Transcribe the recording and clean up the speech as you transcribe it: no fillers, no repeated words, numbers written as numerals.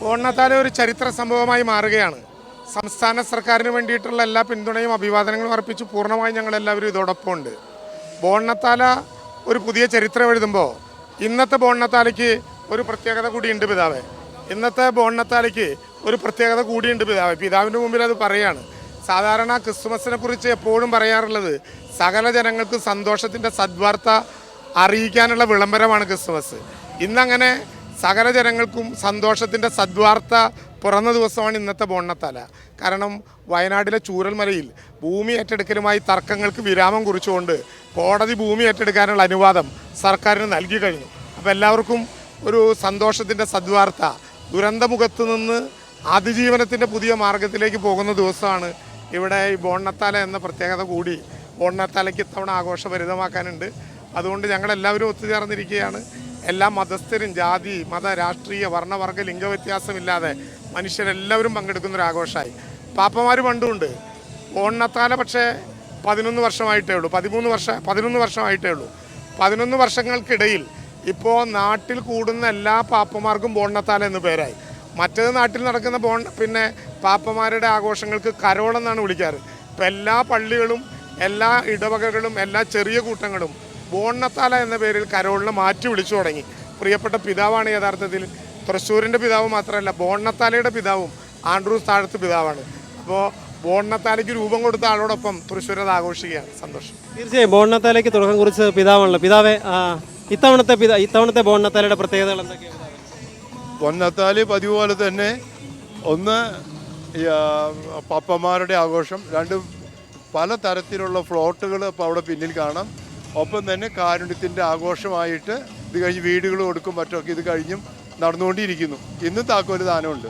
ഓണത്താലെ ഒരു ചരിത്ര സംഭവമായി മാറുകയാണ്. സംസ്ഥാന സർക്കാരിന് വേണ്ടിയിട്ടുള്ള എല്ലാ പിന്തുണയും അഭിവാദനങ്ങളും അർപ്പിച്ച് പൂർണ്ണമായും ഞങ്ങളെല്ലാവരും ഇതോടൊപ്പം ഉണ്ട്. ബോണ്ണത്താല ഒരു പുതിയ ചരിത്രം എഴുതുമ്പോൾ ഇന്നത്തെ ബോണ്ണത്താലയ്ക്ക് ഒരു പ്രത്യേകത കൂടിയുണ്ട് പിതാവേ. ഇന്നത്തെ ബോണ്ണത്താലയ്ക്ക് ഒരു പ്രത്യേകത കൂടിയുണ്ട് പിതാവേ. പിതാവിൻ്റെ മുമ്പിൽ അത് പറയാണ്. സാധാരണ ക്രിസ്മസിനെ കുറിച്ച് എപ്പോഴും പറയാറുള്ളത് സകല ജനങ്ങൾക്ക് സന്തോഷത്തിൻ്റെ സദ്വാർത്ത അറിയിക്കാനുള്ള വിളംബരമാണ് ക്രിസ്മസ്. ഇന്നങ്ങനെ സകല ജനങ്ങൾക്കും സന്തോഷത്തിൻ്റെ സദ്വാർത്ത പിറന്ന ദിവസമാണ് ഇന്നത്തെ ബോണ്ണത്താല. കാരണം വയനാട്ടിലെ ചൂരൽമലയിൽ ഭൂമി ഏറ്റെടുക്കലുമായി തർക്കങ്ങൾക്ക് വിരാമം കുറിച്ചുകൊണ്ട് കോടതി ഭൂമി ഏറ്റെടുക്കാനുള്ള അനുവാദം സർക്കാരിന് നൽകി കഴിഞ്ഞു. അപ്പോൾ എല്ലാവർക്കും ഒരു സന്തോഷത്തിൻ്റെ സദ്വാർത്ത, ദുരന്തമുഖത്ത് നിന്ന് അതിജീവനത്തിൻ്റെ പുതിയ മാർഗത്തിലേക്ക് പോകുന്ന ദിവസമാണ് ഇവിടെ ഈ ബോണ്ണത്താല എന്ന പ്രത്യേകത കൂടി ബോണ്ണത്താലയ്ക്ക് ഇത്തവണ ആഘോഷഭരിതമാക്കാനുണ്ട്. അതുകൊണ്ട് ഞങ്ങളെല്ലാവരും ഒത്തുചേർന്നിരിക്കുകയാണ്. എല്ലാ മതസ്ഥരും ജാതി മത രാഷ്ട്രീയ വർണ്ണവർഗ ലിംഗവ്യത്യാസമില്ലാതെ മനുഷ്യരെല്ലാവരും പങ്കെടുക്കുന്നൊരാഘോഷമായി. പാപ്പമാർ പണ്ടുമുണ്ട്. ബോണ്ണത്താല പക്ഷേ 11 വർഷമായിട്ടേ ഉള്ളൂ, 11 വർഷമായിട്ടേ ഉള്ളൂ. 11 വർഷങ്ങൾക്കിടയിൽ ഇപ്പോൾ നാട്ടിൽ കൂടുന്ന എല്ലാ പാപ്പമാർക്കും ബോണ്ണത്താല എന്ന് പേരായി. മറ്റേത് നാട്ടിൽ നടക്കുന്ന പാപ്പമാരുടെ ആഘോഷങ്ങൾക്ക് കരോളെന്നാണ് വിളിക്കാറ്. ഇപ്പം എല്ലാ പള്ളികളും എല്ലാ ഇടവകകളും എല്ലാ ചെറിയ കൂട്ടങ്ങളും ബോണ്ണത്താല എന്ന പേരിൽ കരോളിനെ മാറ്റി വിളിച്ചു തുടങ്ങി. പ്രിയപ്പെട്ട പിതാവാണ് യഥാർത്ഥത്തിൽ. തൃശ്ശൂരിൻ്റെ പിതാവ് മാത്രമല്ല, ബോണ്ണത്താലയുടെ പിതാവും ആൻഡ്രൂസ് താഴത്ത് പിതാവാണ്. അപ്പോൾ ബോണ്ണത്താലയ്ക്ക് രൂപം കൊടുത്ത ആളോടൊപ്പം തൃശ്ശൂർ അത് ആഘോഷിക്കുകയാണ്. സന്തോഷം. തീർച്ചയായും ബോണ്ണത്താലയ്ക്ക് തുടക്കം കുറിച്ച് പിതാവാണല്ലോ. പിതാവേ, ഇത്തവണത്തെ ബോണ്ണത്താലയുടെ പ്രത്യേകതകൾ എന്തൊക്കെയാണ്? ബോണ്ണത്താലി പതിവ് പോലെ തന്നെ ഒന്ന് പാപ്പന്മാരുടെ ആഘോഷം, രണ്ട് പല തരത്തിലുള്ള ഫ്ലോട്ടുകൾ ഇപ്പോൾ അവിടെ പിന്നിൽ കാണാം. ഒപ്പം തന്നെ കാരുണ്യത്തിൻ്റെ ആഘോഷമായിട്ട് ഇത് കഴിഞ്ഞ് വീടുകൾ കൊടുക്കും മറ്റൊക്കെ ഇത് കഴിഞ്ഞും നടന്നുകൊണ്ടിരിക്കുന്നു. ഇന്ന് താക്കോല് ദാനമുണ്ട്.